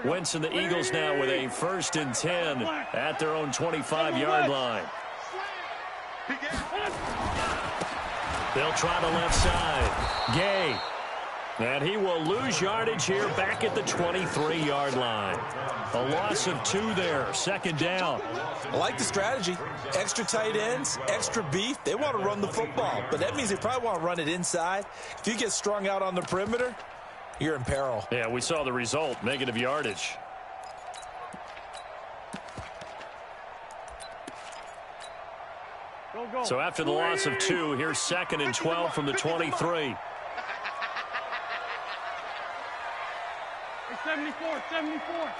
Wentz and the Eagles now with a 1st and 10 at their own 25-yard line. They'll try the left side. Gay. And he will lose yardage here back at the 23-yard line. A loss of 2 there. 2nd down. I like the strategy. Extra tight ends, extra beef. They want to run the football, but that means they probably want to run it inside. If you get strung out on the perimeter, you're in peril. Yeah, we saw the result. Negative yardage. So after the loss of 2, here's 2nd and 12 from the 23. 74.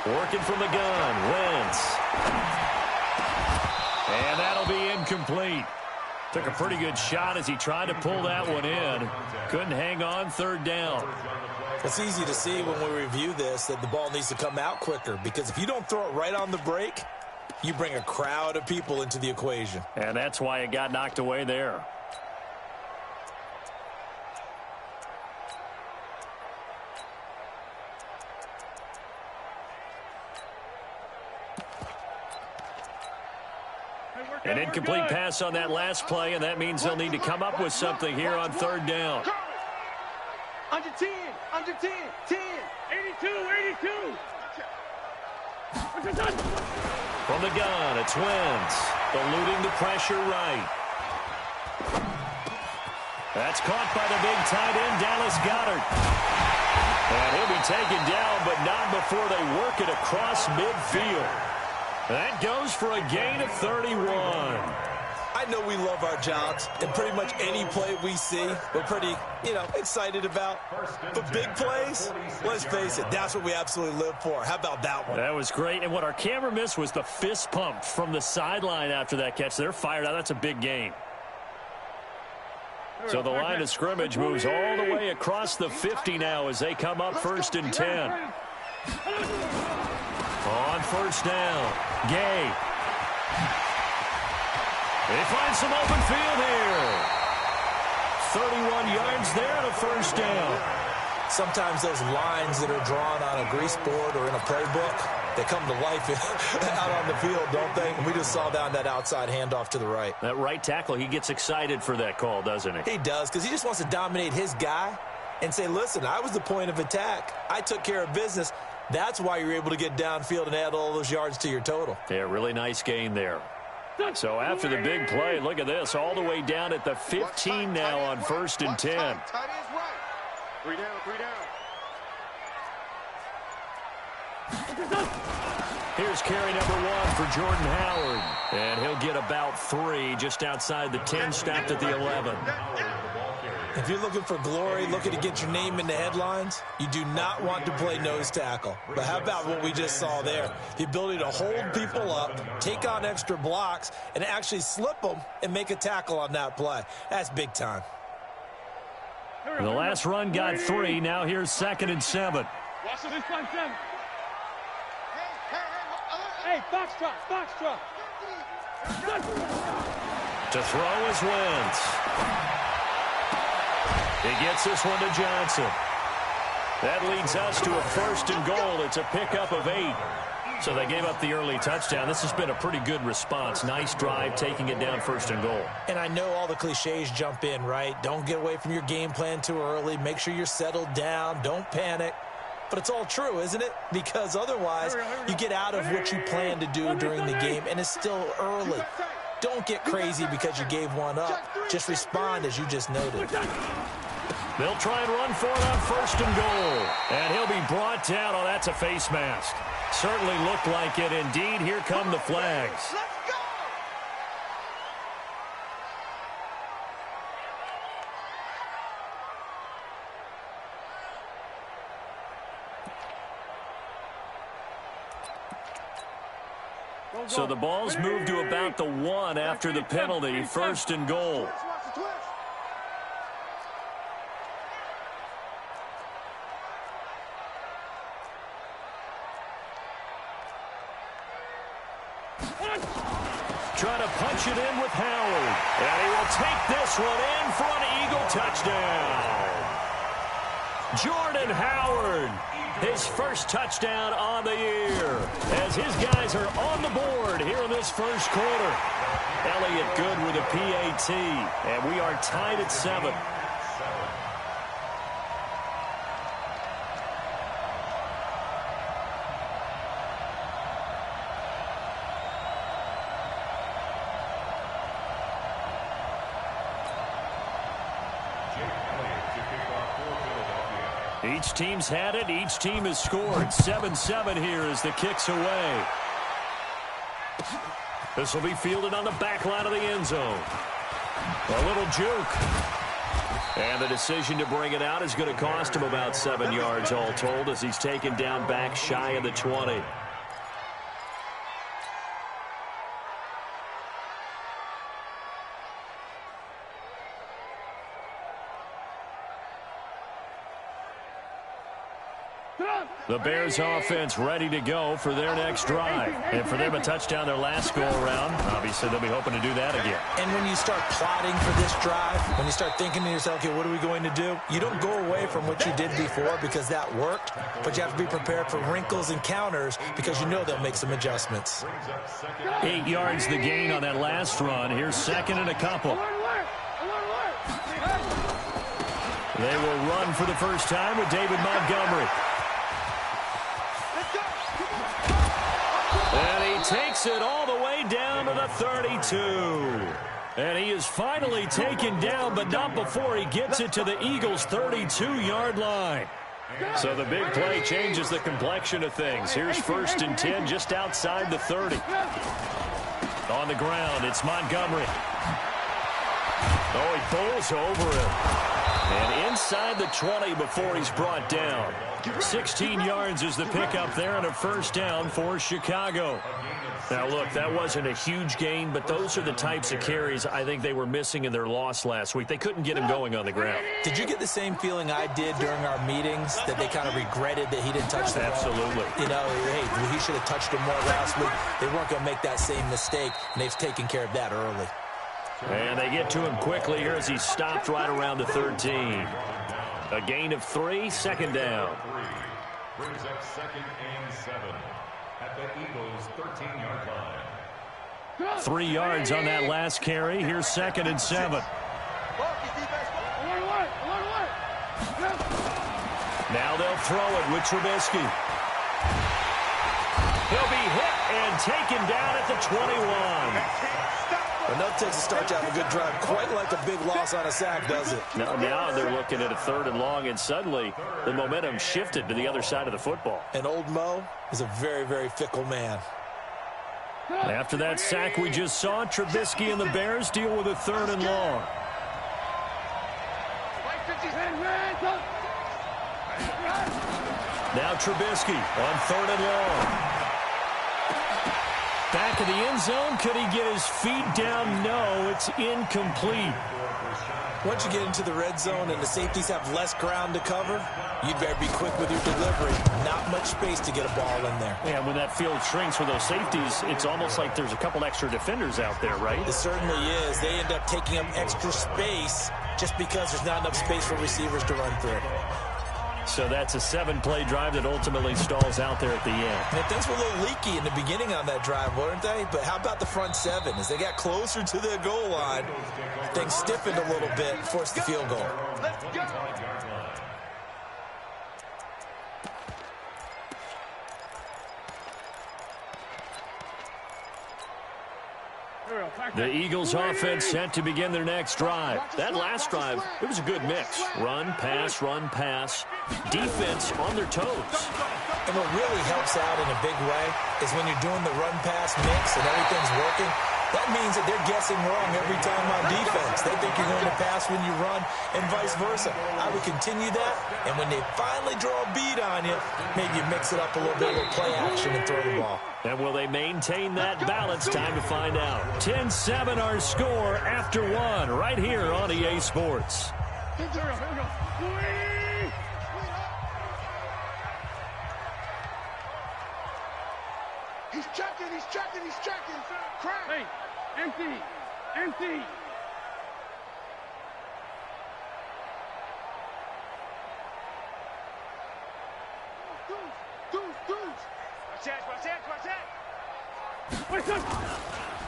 Working from the gun, Wentz. And that'll be incomplete. Took a pretty good shot as he tried to pull that one in. Couldn't hang on. 3rd down. It's easy to see when we review this that the ball needs to come out quicker, because if you don't throw it right on the break, you bring a crowd of people into the equation. And that's why it got knocked away there. An incomplete pass on that last play, and that means they'll need to come up with something here on 3rd down. Under 10, 10, 82. From the gun, it's Wentz. Eluding the pressure right. That's caught by the big tight end, Dallas Goedert. And he'll be taken down, but not before they work it across midfield. That goes for a gain of 31. I know we love our jobs, and pretty much any play we see, we're pretty, excited about. But big plays, let's face it, that's what we absolutely live for. How about that one? That was great, and what our camera missed was the fist pump from the sideline after that catch. They're fired out. That's a big gain. So the line of scrimmage moves all the way across the 50 now as they come up 1st and 10. On 1st down, Gay. They find some open field here. 31 yards there and a 1st down. Sometimes those lines that are drawn on a grease board or in a playbook, they come to life out on the field, don't they? And we just saw down that outside handoff to the right. That right tackle, he gets excited for that call, doesn't he? He does, because he just wants to dominate his guy and say, listen, I was the point of attack. I took care of business. That's why you're able to get downfield and add all those yards to your total. Yeah, really nice gain there. So after the big play, look at this, all the way down at the 15 now on 1st and 10. Three down. Here's carry number 1 for Jordan Howard. And he'll get about 3 just outside the 10, stopped at the 11. If you're looking for glory, looking to get your name in the headlines, you do not want to play nose tackle. But how about what we just saw there? The ability to hold people up, take on extra blocks, and actually slip them and make a tackle on that play. That's big time. The last run got 3. Now here's 2nd and 7. Watch this one, 7. Hey, box drop. To throw is Wentz. He gets this one to Johnson. That leads us to a 1st and goal. It's a pickup of 8. So they gave up the early touchdown. This has been a pretty good response. Nice drive, taking it down 1st and goal. And I know all the cliches jump in, right? Don't get away from your game plan too early. Make sure you're settled down. Don't panic. But it's all true, isn't it? Because otherwise, you get out of what you plan to do during the game, and it's still early. Don't get crazy because you gave one up. Just respond as you just noted. They'll try and run for it on 1st and goal. And he'll be brought down. Oh, that's a face mask. Certainly looked like it. Indeed, here come the flags. So the ball's moved to about the 1 after the penalty. 1st and goal. Trying to punch it in with Howard. And he will take this one in for an Eagle touchdown. Jordan Howard, his first touchdown on the year, as his guys are on the board here in this first quarter. Elliott good with a PAT, and we are tied at 7. Each team's had it. Each team has scored. 7-7 here as the kick's away. This will be fielded on the back line of the end zone. A little juke. And the decision to bring it out is going to cost him about 7 yards all told as he's taken down back shy of the 20. The Bears offense ready to go for their next drive. And for them, a touchdown their last go-around. Obviously, they'll be hoping to do that again. And when you start plotting for this drive, when you start thinking to yourself, okay, what are we going to do? You don't go away from what you did before because that worked, but you have to be prepared for wrinkles and counters because you know they'll make some adjustments. 8 yards the gain on that last run. Here's second and a couple. They will run for the first time with David Montgomery. And he takes it all the way down to the 32. And he is finally taken down, but not before he gets it to the Eagles' 32-yard line. So the big play changes the complexion of things. Here's 1st and 10 just outside the 30. On the ground, it's Montgomery. Oh, he pulls over him. And inside the 20 before he's brought down. 16 yards is the pickup there and a first down for Chicago. Now, look, that wasn't a huge gain, but those are the types of carries I think they were missing in their loss last week. They couldn't get him going on the ground. Did you get the same feeling I did during our meetings, that they kind of regretted that he didn't touch the ball? Absolutely. You know, hey, he should have touched him more last week. They weren't going to make that same mistake, and they've taken care of that early. And they get to him quickly here as he stopped right around the 13. A gain of 3, second down. Brings up 2nd and 7 at the Eagles' 13-yard line. 3 yards on that last carry. Here's 2nd and 7. Now they'll throw it with Trubisky. He'll be hit and taken down at the 21. Enough takes a start to have a good drive. Quite like a big loss on a sack, does it? Now they're looking at a 3rd and long, and suddenly the momentum shifted to the other side of the football. And old Mo is a very, very fickle man. After that sack we just saw, Trubisky and the Bears deal with a 3rd and long. Now Trubisky on 3rd and long. Back of the end zone. Could he get his feet down? No, it's incomplete. Once you get into the red zone and the safeties have less ground to cover, you better be quick with your delivery. Not much space to get a ball in there. Yeah, when that field shrinks with those safeties, it's almost like there's a couple extra defenders out there, right? It certainly is. They end up taking up extra space just because there's not enough space for receivers to run through. So that's a 7-play drive that ultimately stalls out there at the end. And things were a little leaky in the beginning on that drive, weren't they? But how about the front 7? As they got closer to the goal line, things stiffened a little bit and forced the field goal. Let's go. The Eagles offense set to begin their next drive. That last drive, it was a good mix. Run, pass, defense on their toes. And what really helps out in a big way is when you're doing the run-pass mix and everything's working, that means that they're guessing wrong every time on defense. They think you're going to pass when you run and vice versa. I would continue that, and when they finally draw a beat on you, maybe you mix it up a little bit with play action and throw the ball. And will they maintain that balance? Time to find out. 10-7 our score after 1 right here on EA Sports. He's checking. Crack. Hey, empty.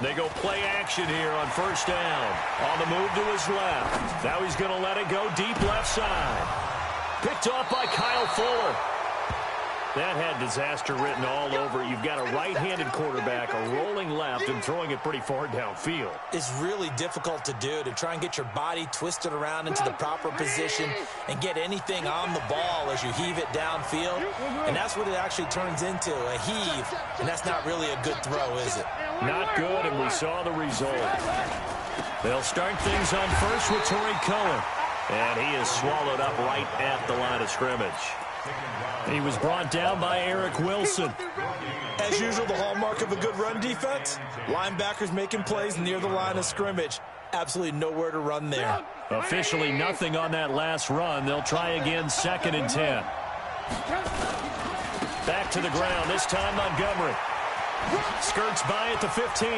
They go play action here on first down. On the move to his left. Now he's going to let it go deep left side. Picked off by Kyle Fuller. That had disaster written all over. You've got a right-handed quarterback, a rolling left, and throwing it pretty far downfield. It's really difficult to do, to try and get your body twisted around into the proper position and get anything on the ball as you heave it downfield. And that's what it actually turns into, a heave. And that's not really a good throw, is it? Not good, and we saw the result. They'll start things on first with Torrey Cohen. And he is swallowed up right at the line of scrimmage. He was brought down by Eric Wilson. As usual, the hallmark of a good run defense, linebackers making plays near the line of scrimmage. Absolutely nowhere to run there. Officially nothing on that last run. They'll try again, 2nd and 10. Back to the ground, this time Montgomery. Skirts by at the 15.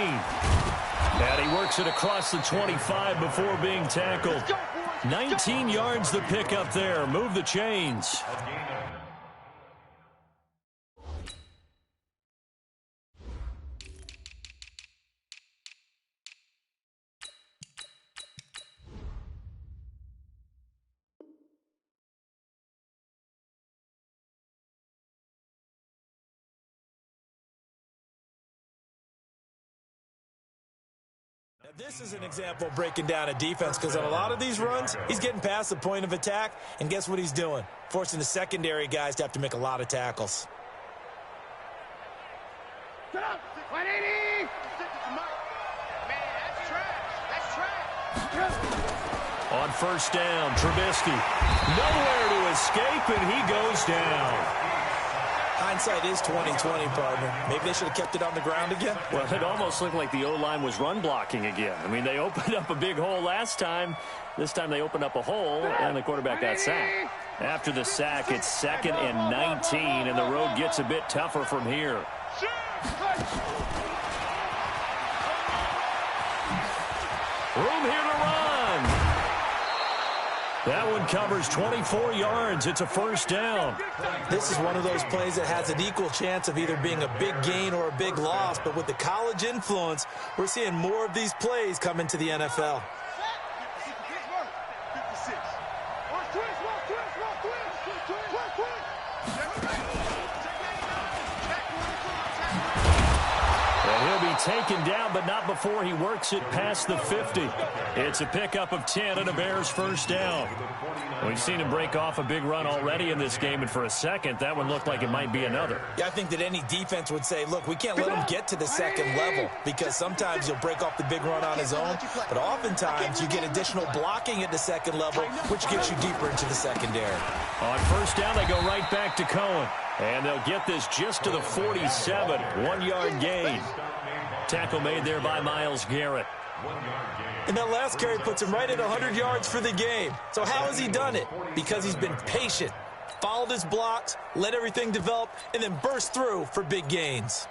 And he works it across the 25 before being tackled. 19 yards the pickup there. Move the chains. This is an example of breaking down a defense, because on a lot of these runs, he's getting past the point of attack, and guess what he's doing? Forcing the secondary guys to have to make a lot of tackles. Set up! 180! Man, that's trash! On first down, Trubisky. Nowhere to escape, and he goes down. Hindsight is 20/20, partner. Maybe they should have kept it on the ground again. Well, it almost looked like the O-line was run blocking again. I mean, they opened up a big hole last time. This time they opened up a hole, and the quarterback got sacked. After the sack, it's 2nd and 19, and the road gets a bit tougher from here. Room here to run. That one covers 24 yards. It's a first down. This is one of those plays that has an equal chance of either being a big gain or a big loss, but with the college influence, we're seeing more of these plays come into the NFL. Taken down, but not before he works it past the 50. It's a pickup of 10 and a Bears first down. We've seen him break off a big run already in this game, and for a second, that one looked like it might be another. Yeah, I think that any defense would say, look, we can't let him get to the second level, because sometimes he'll break off the big run on his own, but oftentimes you get additional blocking at the second level, which gets you deeper into the secondary. On first down, they go right back to Cohen, and they'll get this just to the 47, 1-yard gain. Tackle made there by Myles Garrett. And that last carry puts him right at 100 yards for the game. So how has he done it? Because he's been patient, followed his blocks, let everything develop, and then burst through for big gains.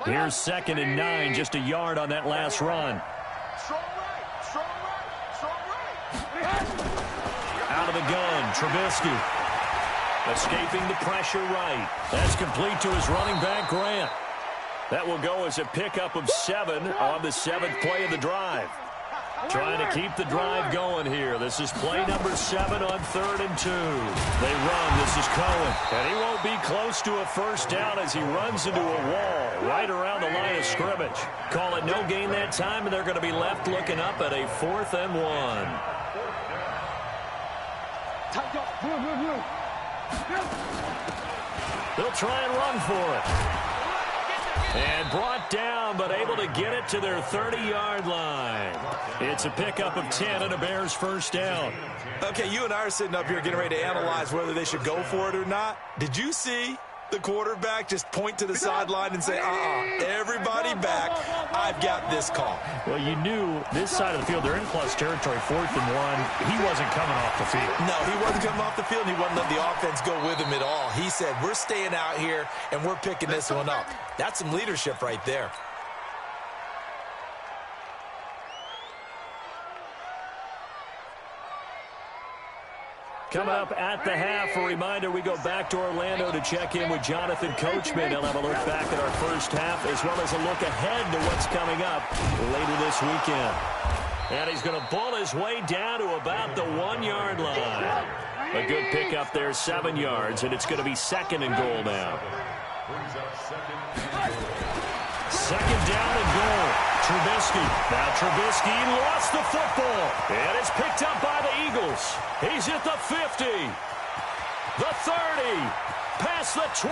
Here's 2nd and 9, just a yard on that last run. Out of the gun, Trubisky. Escaping the pressure right. That's complete to his running back, Grant. That will go as a pickup of 7 on the 7th play of the drive. Trying to keep the drive going here. This is play number 7 on 3rd and 2. They run. This is Cohen. And he won't be close to a first down as he runs into a wall right around the line of scrimmage. Call it no gain that time, and they're going to be left looking up at a 4th and 1. They'll try and run for it. And brought down, but able to get it to their 30-yard line. It's a pickup of 10 and a Bears first down. Okay, you and I are sitting up here getting ready to analyze whether they should go for it or not. Did you see the quarterback just point to the sideline and say, everybody back, I've got this call? Well, you knew this side of the field, they're in plus territory, 4th and 1. He wasn't coming off the field. No, he wasn't coming off the field, and he wasn't letting the offense go with him at all. He said, we're staying out here, and we're picking this one up. That's some leadership right there. Coming up at the half, a reminder, we go back to Orlando to check in with Jonathan Coachman. He'll have a look back at our first half as well as a look ahead to what's coming up later this weekend. And he's going to bull his way down to about the 1-yard line. A good pickup there, 7 yards, and it's going to be 2nd and goal now. Second down and goal. Trubisky. Now Trubisky lost the football. And it's picked up by the Eagles. He's at the 50. The 30. Past the 20.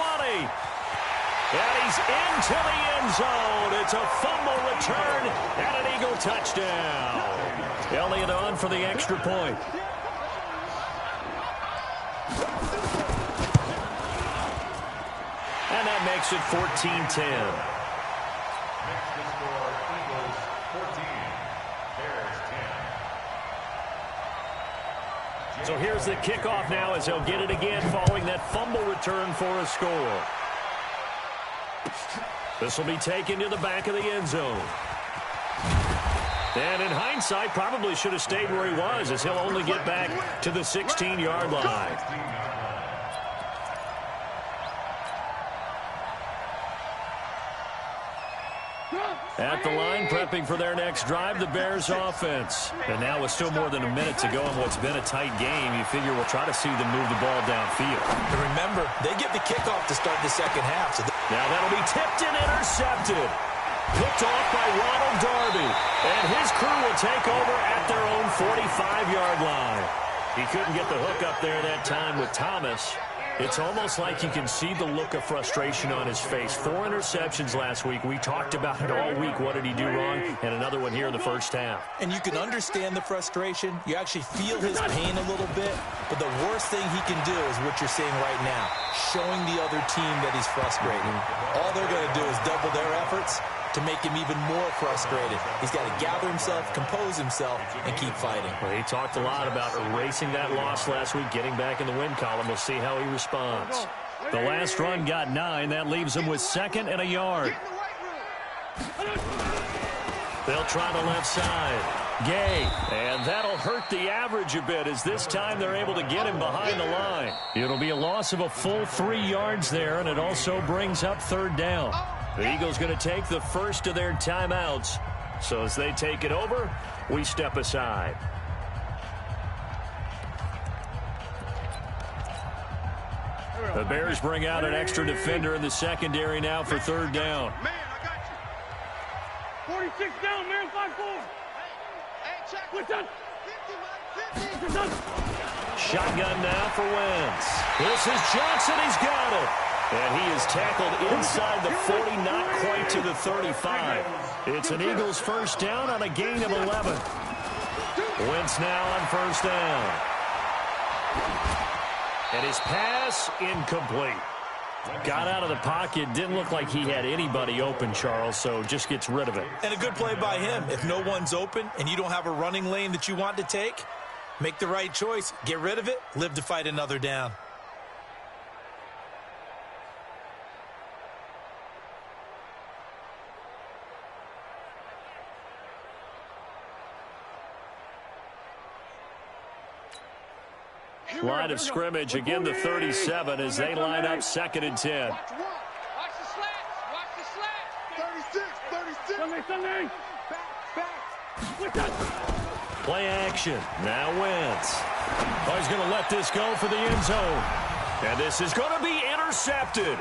And he's into the end zone. It's a fumble return and an Eagle touchdown. Elliott on for the extra point. And that makes it 14-10. So here's the kickoff now as he'll get it again following that fumble return for a score. This will be taken to the back of the end zone. And in hindsight, probably should have stayed where he was as he'll only get back to the 16-yard line. At the line, prepping for their next drive, the Bears offense. And now with still more than a minute to go in what's been a tight game, you figure we'll try to see them move the ball downfield. And remember, they get the kickoff to start the second half. So now that'll be tipped and intercepted. Picked off by Ronald Darby. And his crew will take over at their own 45-yard line. He couldn't get the hook up there that time with Thomas. It's almost like you can see the look of frustration on his face. 4 interceptions last week. We talked about it all week. What did he do wrong? And another one here in the first half. And you can understand the frustration. You actually feel his pain a little bit. But the worst thing he can do is what you're seeing right now, showing the other team that he's frustrated. All they're going to do is double their efforts to make him even more frustrated. He's got to gather himself, compose himself, and keep fighting. Well, he talked a lot about erasing that loss last week, getting back in the win column. We'll see how he responds. The last run got 9. That leaves him with 2nd and a yard. They'll try the left side. Gay, and that'll hurt the average a bit as this time they're able to get him behind the line. It'll be a loss of a full 3 yards there, and it also brings up 3rd down. The Eagles going to take the first of their timeouts. So as they take it over, we step aside. The Bears bring out an extra defender in the secondary now for 3rd down. Man, I got you. 46 down, man, 5-4. Hey, check. What's up? 50. Shotgun now for Wentz. This is Johnson. He's got it. And he is tackled inside the 40, not quite to the 35. It's an Eagles first down on a gain of 11. Wentz now on first down. And his pass incomplete. Got out of the pocket. Didn't look like he had anybody open, Charles, so just gets rid of it. And a good play by him. If no one's open and you don't have a running lane that you want to take, make the right choice. Get rid of it. Live to fight another down. Line of scrimmage, again the 37 as they line up 2nd and 10. Watch the slats. Watch the slats. 36. Back. Play action. Now Wentz. Oh, he's going to let this go for the end zone. And this is going to be intercepted.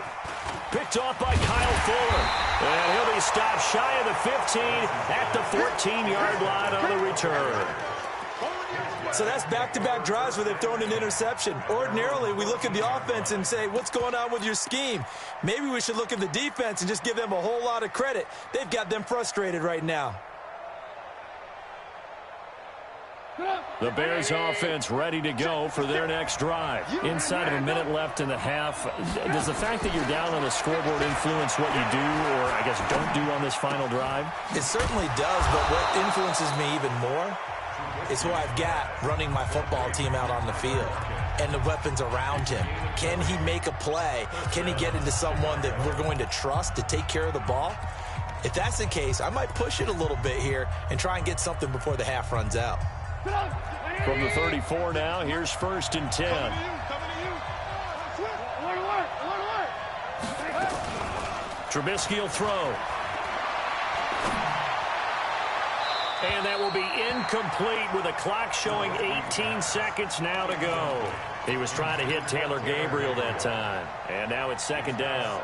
Picked off by Kyle Fuller. And he'll be stopped shy of the 15 at the 14-yard line on the return. So that's back-to-back drives where they've thrown an interception. Ordinarily, we look at the offense and say, what's going on with your scheme? Maybe we should look at the defense and just give them a whole lot of credit. They've got them frustrated right now. The Bears offense ready to go for their next drive. Inside of a minute left in the half, does the fact that you're down on the scoreboard influence what you do or, I guess, don't do on this final drive? It certainly does, but what influences me even more is who I've got running my football team out on the field and the weapons around him. Can he make a play? Can he get into someone that we're going to trust to take care of the ball? If that's the case, I might push it a little bit here and try and get something before the half runs out. From the 34 now, here's 1st and 10. Trubisky will throw. And that will be incomplete with a clock showing 18 seconds now to go. He was trying to hit Taylor Gabriel that time. And now it's 2nd down.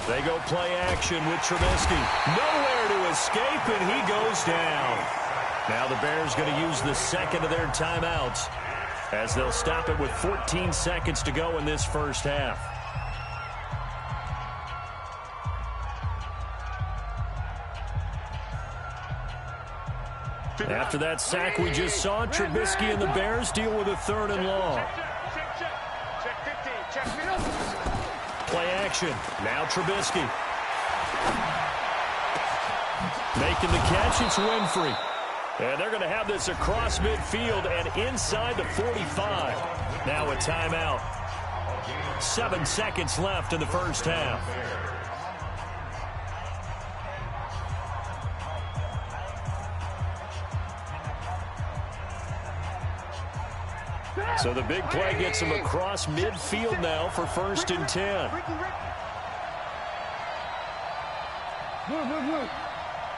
They go play action with Trubisky. Nowhere to escape, and he goes down. Now the Bears going to use the 2nd of their timeouts as they'll stop it with 14 seconds to go in this first half. After that sack we just saw, Trubisky and the Bears deal with a 3rd and long. Play action. Now Trubisky. Making the catch, it's Winfrey. And they're going to have this across midfield and inside the 45. Now a timeout. 7 seconds left in the first half. So the big play gets him across midfield now for 1st and 10.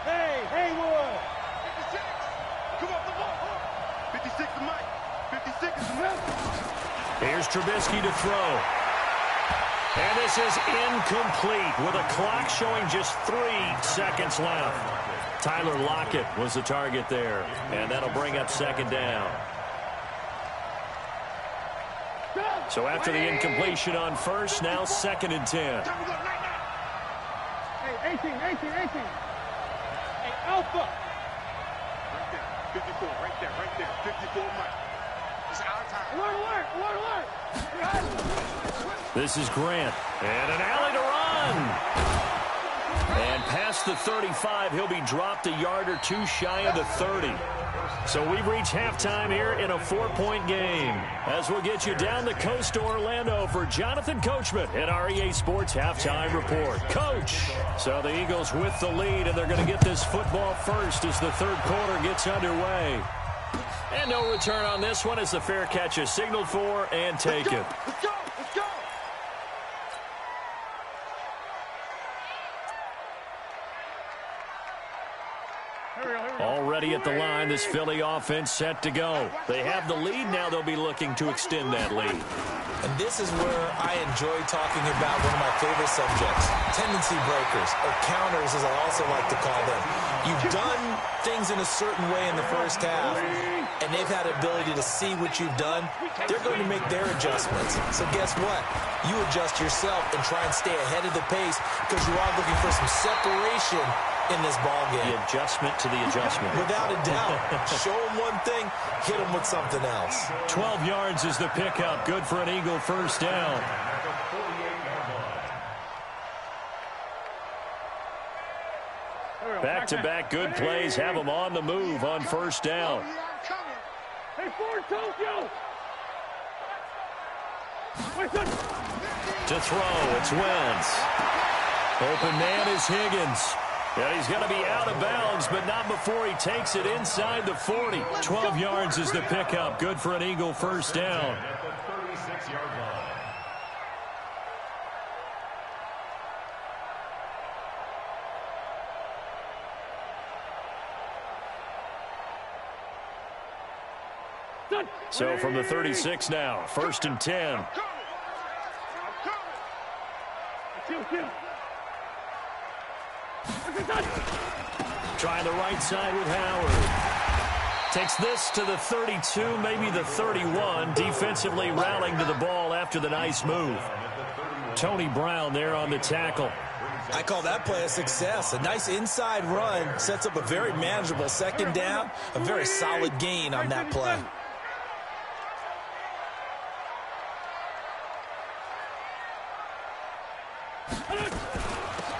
Hey, boy. 56. Come off the ball. 56 is Mike. 56 is Mike. Here's Trubisky to throw. And this is incomplete with a clock showing just 3 seconds left. Tyler Lockett was the target there. And that'll bring up 2nd down. So after the incompletion on 1st, now 2nd and 10. Hey, 18. Hey, Alpha. Right there, 54, right there. 54, Mike. It's our time. Alert. This is Grant. And an alley to run. And past the 35, he'll be dropped a yard or 2 shy of the 30. So we've reached halftime here in a 4-point game. As we'll get you down the coast to Orlando for Jonathan Coachman at our EA Sports Halftime Report. Coach! So the Eagles with the lead, and they're going to get this football first as the 3rd quarter gets underway. And no return on this one as the fair catch is signaled for and taken. Let's go. Already at the line, this Philly offense set to go. They have the lead now. They'll be looking to extend that lead. And this is where I enjoy talking about one of my favorite subjects, tendency breakers, or counters as I also like to call them. You've done things in a certain way in the first half, and they've had the ability to see what you've done. They're going to make their adjustments. So guess what? You adjust yourself and try and stay ahead of the pace because you are looking for some separation in this ball game. The adjustment to the adjustment. Without a doubt. Show them one thing, hit them with something else. 12 yards is the pickup. Good for an Eagle first down. Back-to-back good plays have them on the move on first down. Hey, Ford, Tokyo! To throw, it's Wentz. Open man is Higgins. And he's going to be out of bounds, but not before he takes it inside the 40. 12 yards is the pickup. Good for an Eagle first down. At the 36-yard line. So from the 36 now, 1st and 10. Trying the right side with Howard. Takes this to the 32, maybe the 31. Defensively rallying to the ball after the nice move. Tony Brown there on the tackle. I call that play a success. A nice inside run sets up a very manageable 2nd down. A very solid gain on that play.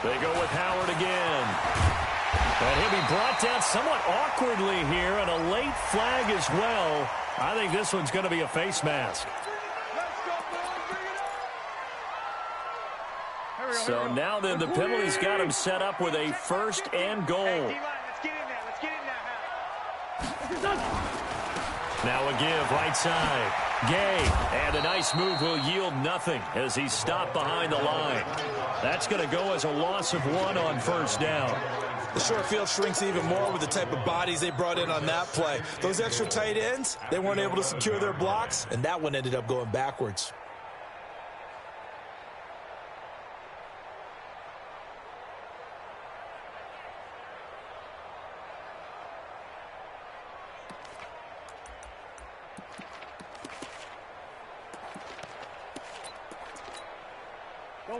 They go with Howard again. And he'll be brought down somewhat awkwardly here, and a late flag as well. I think this one's going to be a face mask. So now then the penalty's got him set up with a first and goal. Let's get in there. Let's get in there. Now a give right side. Gay, and a nice move will yield nothing as he's stopped behind the line. That's going to go as a loss of 1 on first down. The short field shrinks even more with the type of bodies they brought in on that play. Those extra tight ends, they weren't able to secure their blocks, and that one ended up going backwards.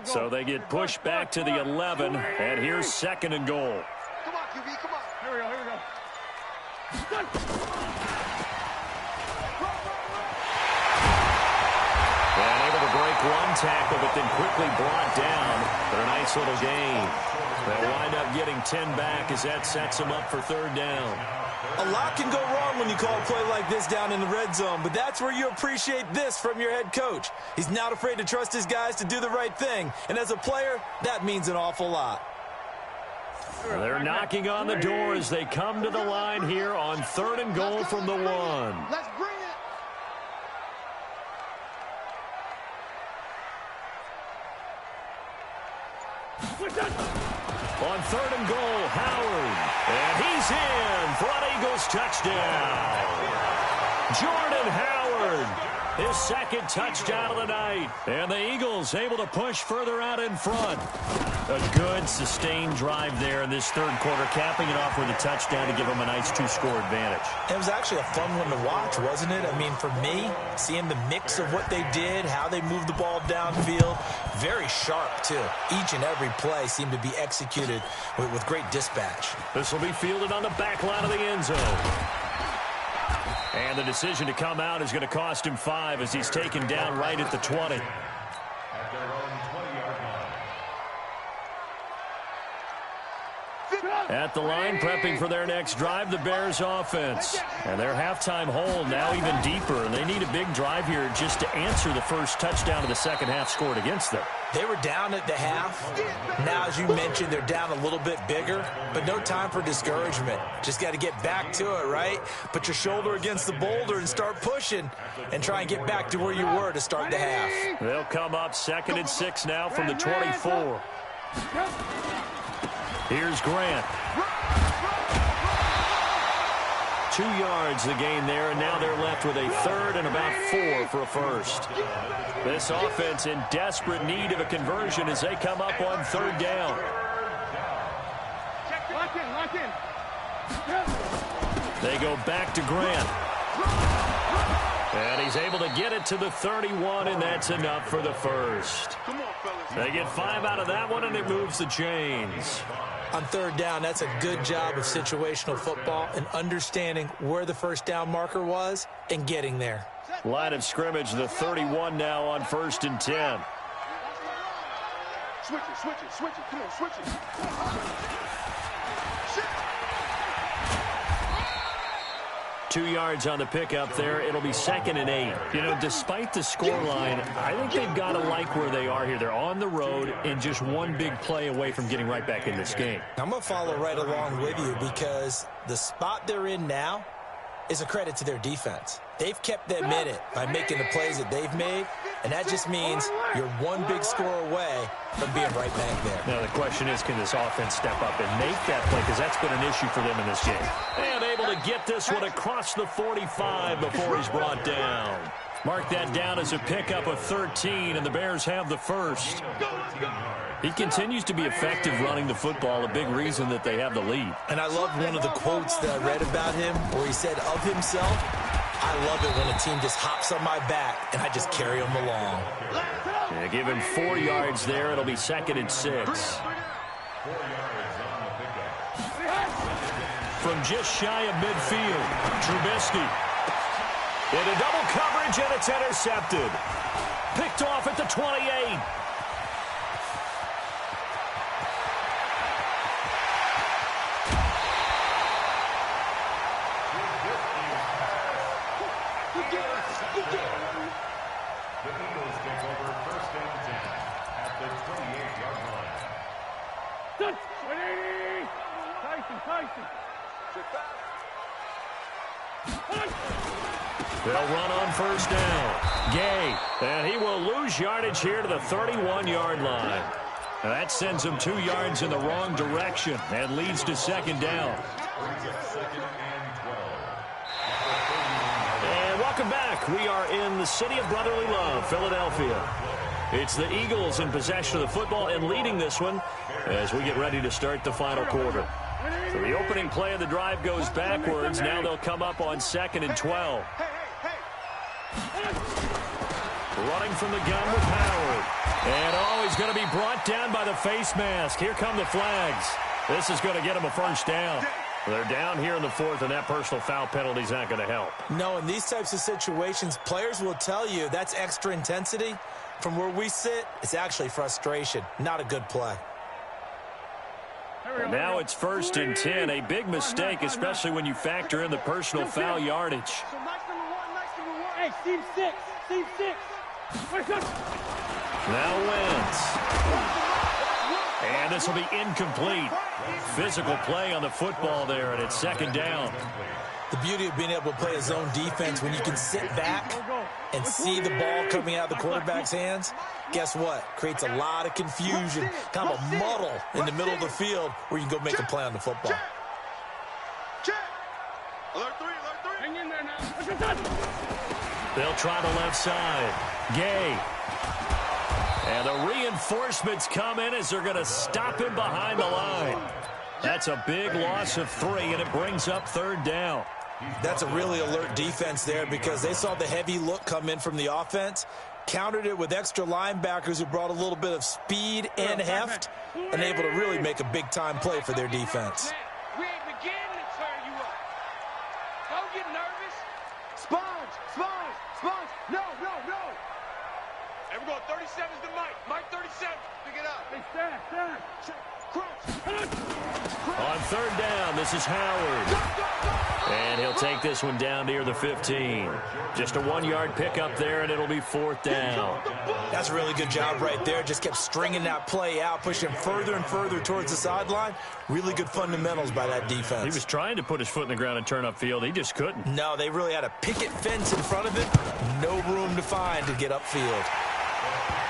So they get pushed back to the 11, and here's second and goal. Come on, QB, come on. Here we go, here we go. And able to break one tackle, but then quickly brought down for a nice little gain. They'll wind up getting 10 back as that sets them up for third down. A lot can go wrong when you call a play like this down in the red zone, but that's where you appreciate this from your head coach. He's not afraid to trust his guys to do the right thing, and as a player, that means an awful lot. They're knocking on the door as they come to the line here on third and goal from the 1. Let's bring it. On third and goal, Howard. And he's in for an Eagles touchdown. Jordan Howard, his second touchdown of the night. And the Eagles able to push further out in front. A good, sustained drive there in this third quarter, capping it off with a touchdown to give them a nice 2-score advantage. It was actually a fun one to watch, wasn't it? I mean, for me, seeing the mix of what they did, how they moved the ball downfield, very sharp, too. Each and every play seemed to be executed with great dispatch. This will be fielded on the back line of the end zone. And the decision to come out is going to cost him 5 as he's taken down right at the 20. At the line, prepping for their next drive, the Bears offense. And their halftime hole now even deeper, and they need a big drive here just to answer the first touchdown of the second half scored against them. They were down at the half. Now, as you mentioned, they're down a little bit bigger, but no time for discouragement. Just got to get back to it, right? Put your shoulder against the boulder and start pushing and try and get back to where you were to start the half. They'll come up 2nd and 6 now from the 24. Here's Grant. 2 yards the gain there, and now they're left with a third and about 4 for a first. This offense in desperate need of a conversion as they come up on third down. Lock in. They go back to Grant. And he's able to get it to the 31, and that's enough for the first. Come on, fellas. They get 5 out of that one, and it moves the chains. On third down, that's a good job of situational football and understanding where the first down marker was and getting there. Line of scrimmage, the 31 now on 1st and 10. Switch it. Come on, switch it. Shit. 2 yards on the pickup there. It'll be 2nd and 8. You know, despite the scoreline, I think they've got to like where they are here. They're on the road and just one big play away from getting right back in this game. I'm going to follow right along with you because the spot they're in now is a credit to their defense. They've kept them in it by making the plays that they've made, and that just means you're one big score away from being right back there. Now the question is, can this offense step up and make that play? Because that's been an issue for them in this game. And able to get this one across the 45 before he's brought down. Mark that down as a pickup of 13, and the Bears have the first. He continues to be effective running the football, a big reason that they have the lead. And I love one of the quotes that I read about him where he said of himself, I love it when a team just hops on my back and I just carry them along. Yeah, give him 4 yards there. It'll be 2nd and 6. From just shy of midfield, Trubisky. Into double coverage, and it's intercepted. Picked off at the 28. The Eagles take over 1st and 10 at the 28-yard line. They'll run on first down. Gay, and he will lose yardage here to the 31-yard line. And that sends him 2 yards in the wrong direction and leads to second down. And welcome back. We are in the city of brotherly love, Philadelphia. It's the Eagles in possession of the football and leading this one as we get ready to start the final quarter. So the opening play of the drive goes backwards. Now they'll come up on 2nd and 12. Running from the gun with Howard. And, he's going to be brought down by the face mask. Here come the flags. This is going to get him a first down. They're down here in the 4th, and that personal foul penalty is not going to help. No, in these types of situations, players will tell you that's extra intensity. From where we sit, it's actually frustration. Not a good play. And now it's 1st and 10. A big mistake, especially when you factor in the personal foul yardage. Hey, Steve 6. Steve 6. Now Wentz. And this will be incomplete. Physical play on the football there, and it's 2nd down. The beauty of being able to play a zone defense when you can sit back and see the ball coming out of the quarterback's hands, guess what? Creates a lot of confusion, kind of a muddle in the middle of the field where you can go make a play on the football. Hang in there now. They'll try the left side. Gay. And the reinforcements come in as they're going to stop him behind the line. That's a big loss of 3, and it brings up 3rd down. That's a really alert defense there because they saw the heavy look come in from the offense, countered it with extra linebackers who brought a little bit of speed and heft, and able to really make a big-time play for their defense. We ain't beginning to turn you up. Don't get nervous. Sponge. No. And we're going 37's to Mike. Mike 37. Pick it up. Hey, stand. On 3rd down, this is Howard. And he'll take this one down near the 15. Just a 1-yard pickup there, and it'll be 4th down. That's a really good job right there. Just kept stringing that play out, pushing him further and further towards the sideline. Really good fundamentals by that defense. He was trying to put his foot in the ground and turn upfield. He just couldn't. No, they really had a picket fence in front of him. No room to find to get upfield.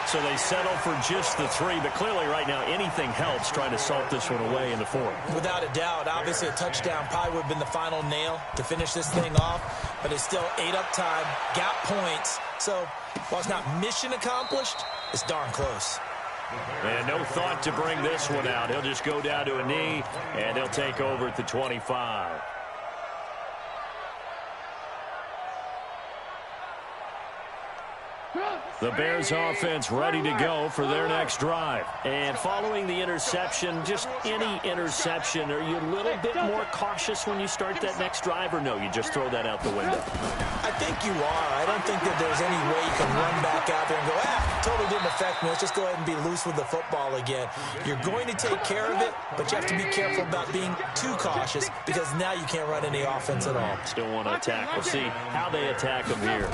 So they settle for just the 3, but clearly right now anything helps trying to salt this one away in the 4th. Without a doubt, obviously a touchdown probably would have been the final nail to finish this thing off, but it's still ate up time, got points. So while it's not mission accomplished, it's darn close. And no thought to bring this one out. He'll just go down to a knee, and they'll take over at the 25. The Bears offense ready to go for their next drive. And following the interception, just any interception, are you a little bit more cautious when you start that next drive, or no, you just throw that out the window? I think you are. I don't think that there's any way you can run back out there and go, totally didn't affect me. Let's just go ahead and be loose with the football again. You're going to take care of it, but you have to be careful about being too cautious because now you can't run any offense at all. Still want to attack. We'll see how they attack them here.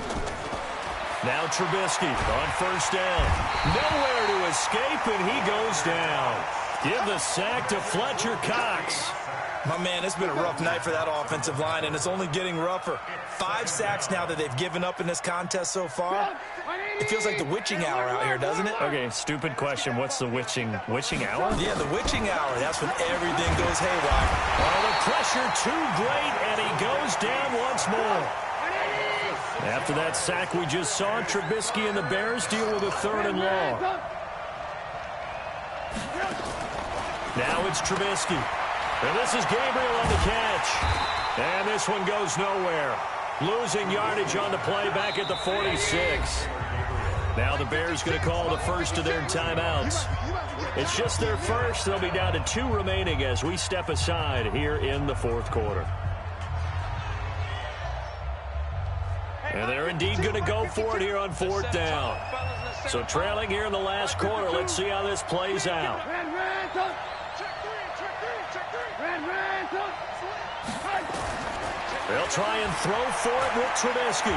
Now Trubisky on 1st down. Nowhere to escape, and he goes down. Give the sack to Fletcher Cox. My man, it's been a rough night for that offensive line, and it's only getting rougher. 5 sacks now that they've given up in this contest so far. It feels like the witching hour out here, doesn't it? Okay, stupid question. What's the witching hour? Yeah, the witching hour. That's when everything goes haywire. Oh, the pressure too great, and he goes down once more. After that sack we just saw, Trubisky and the Bears deal with a 3rd and long. Now it's Trubisky. And this is Gabriel on the catch. And this one goes nowhere. Losing yardage on the play back at the 46. Now the Bears going to call the first of their timeouts. It's just their first. They'll be down to 2 remaining as we step aside here in the 4th quarter. And they're indeed going to go for it here on 4th down. So trailing here in the last quarter. Let's see how this plays out. They'll try and throw for it with Trubisky.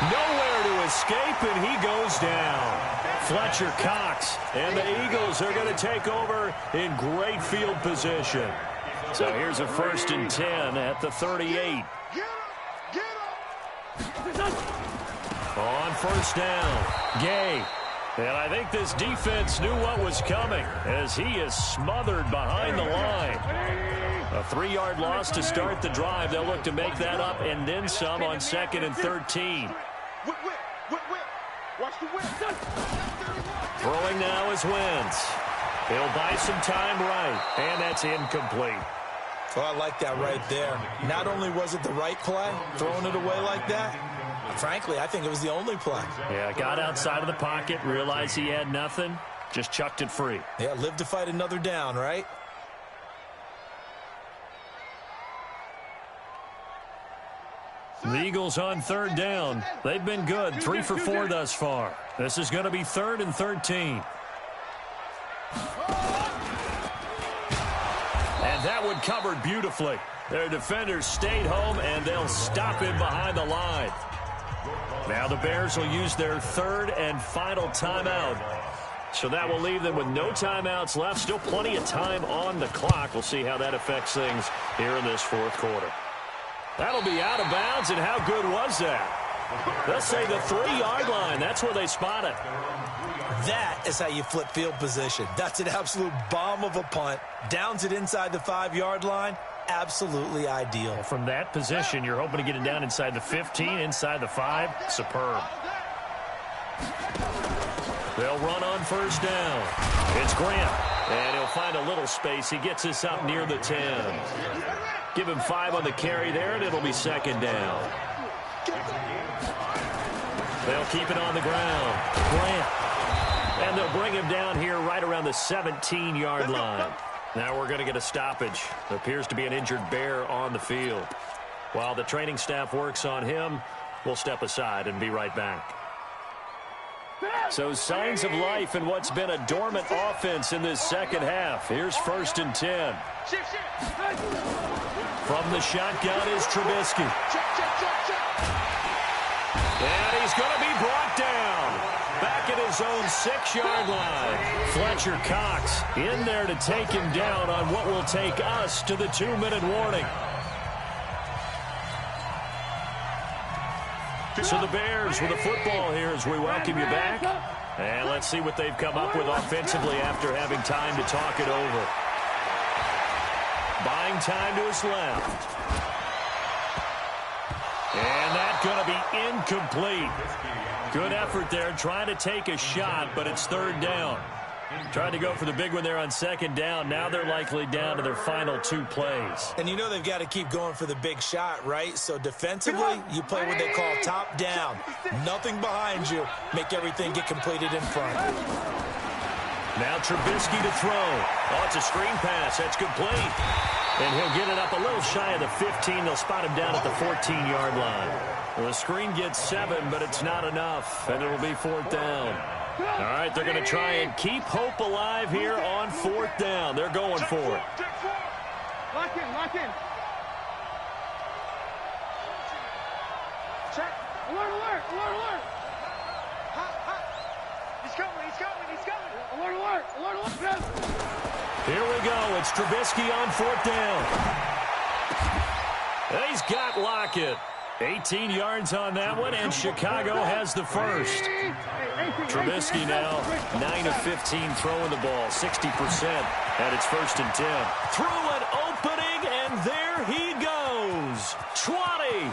Nowhere to escape, and he goes down. Fletcher Cox, and the Eagles are going to take over in great field position. So here's a 1st and 10 at the 38. On 1st down, Gay. And I think this defense knew what was coming as he is smothered behind the line. A 3-yard loss to start the drive. They'll look to make that up and then some on 2nd and 13. Throwing now is Wentz. He'll buy some time right, and that's incomplete. Oh, I like that right there. Not only was it the right play, throwing it away like that, frankly, I think it was the only play. Yeah, got outside of the pocket, realized he had nothing, just chucked it free. Yeah, live to fight another down, right? The Eagles on 3rd down. They've been good, 3 for 4 thus far. This is going to be 3rd and 13. And that one covered beautifully. Their defenders stayed home, and they'll stop him behind the line. Now the Bears will use their 3rd and final timeout. So that will leave them with no timeouts left. Still plenty of time on the clock. We'll see how that affects things here in this 4th quarter. That'll be out of bounds, and how good was that? Let's say the 3-yard line. That's where they spot it. That is how you flip field position. That's an absolute bomb of a punt. Downs it inside the 5-yard line. Absolutely ideal. From that position, you're hoping to get it down inside the 15, inside the 5. Superb. They'll run on 1st down. It's Grant, and he'll find a little space. He gets us up near the 10. Give him 5 on the carry there, and it'll be 2nd down. They'll keep it on the ground. Grant. And they'll bring him down here right around the 17-yard line. Now we're going to get a stoppage. There appears to be an injured Bear on the field. While the training staff works on him, we'll step aside and be right back. So signs of life in what's been a dormant offense in this 2nd half. Here's 1st and 10. From the shotgun is Trubisky. And he's going to be brought down. Back at his own 6-yard line. Fletcher Cox in there to take him down on what will take us to the 2-minute warning. So the Bears with the football here as we welcome you back. And let's see what they've come up with offensively after having time to talk it over. Buying time to his left. And that's going to be incomplete. Good effort there, trying to take a shot, but it's 3rd down. Tried to go for the big one there on 2nd down. Now they're likely down to their final 2 plays. And you know they've got to keep going for the big shot, right? So defensively, you play what they call top down. Nothing behind you. Make everything get completed in front. Now Trubisky to throw. Oh, it's a screen pass. That's complete. And he'll get it up a little shy of the 15. They'll spot him down at the 14-yard line. Well, the screen gets 7, but it's not enough, and it'll be 4th down. All right, they're going to try and keep hope alive here on 4th down. They're going for it. Lock in, lock in. Check. Alert, alert, alert, alert. Hot, hot. He's coming, he's coming, he's coming. Alert, alert, alert, alert. Yes. Here we go. It's Trubisky on 4th down. And he's got Lockett. 18 yards on that one, and Chicago has the first. Trubisky now 9 of 15 throwing the ball, 60%, and it's 1st and 10. Through an opening, and there he goes. 20.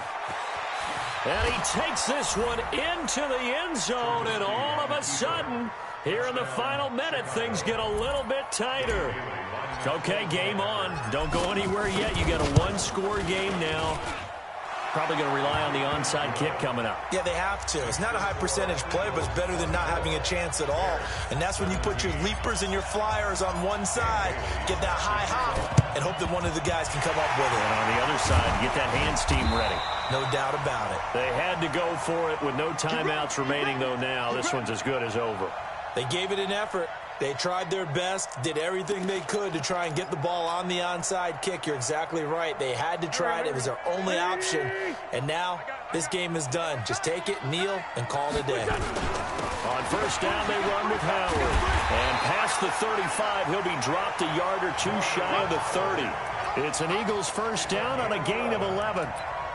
And he takes this one into the end zone, and all of a sudden, here in the final minute, things get a little bit tighter. Okay, game on. Don't go anywhere yet. You got a 1-score game now. Probably going to rely on the onside kick coming up. Yeah, they have to. It's not a high percentage play, but it's better than not having a chance at all. And that's when you put your leapers and your flyers on one side, get that high hop, and hope that one of the guys can come up with it. And on the other side, get that hands team ready. No doubt about it. They had to go for it with no timeouts remaining, though, now. This one's as good as over. They gave it an effort. They tried their best, did everything they could to try and get the ball on the onside kick. You're exactly right. They had to try it. It was their only option. And now This game is done. Just take it, kneel, and call it a day. On first down, they run with Howard. And past the 35, he'll be dropped a yard or two shy of the 30. It's an Eagles first down on a gain of 11.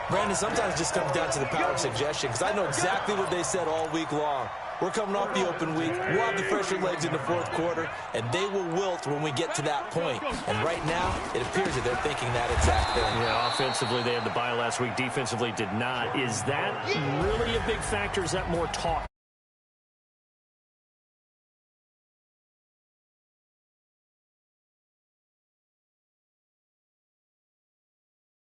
Brandon, sometimes it just comes down to the power of suggestion, because I know exactly what they said all week long. We're coming off the open week. We'll have the fresher legs in the fourth quarter, and they will wilt when we get to that point. And right now, it appears that they're thinking that exact thing. Yeah, offensively, they had the bye last week. Defensively, did not. Is that really a big factor? Is that more talk?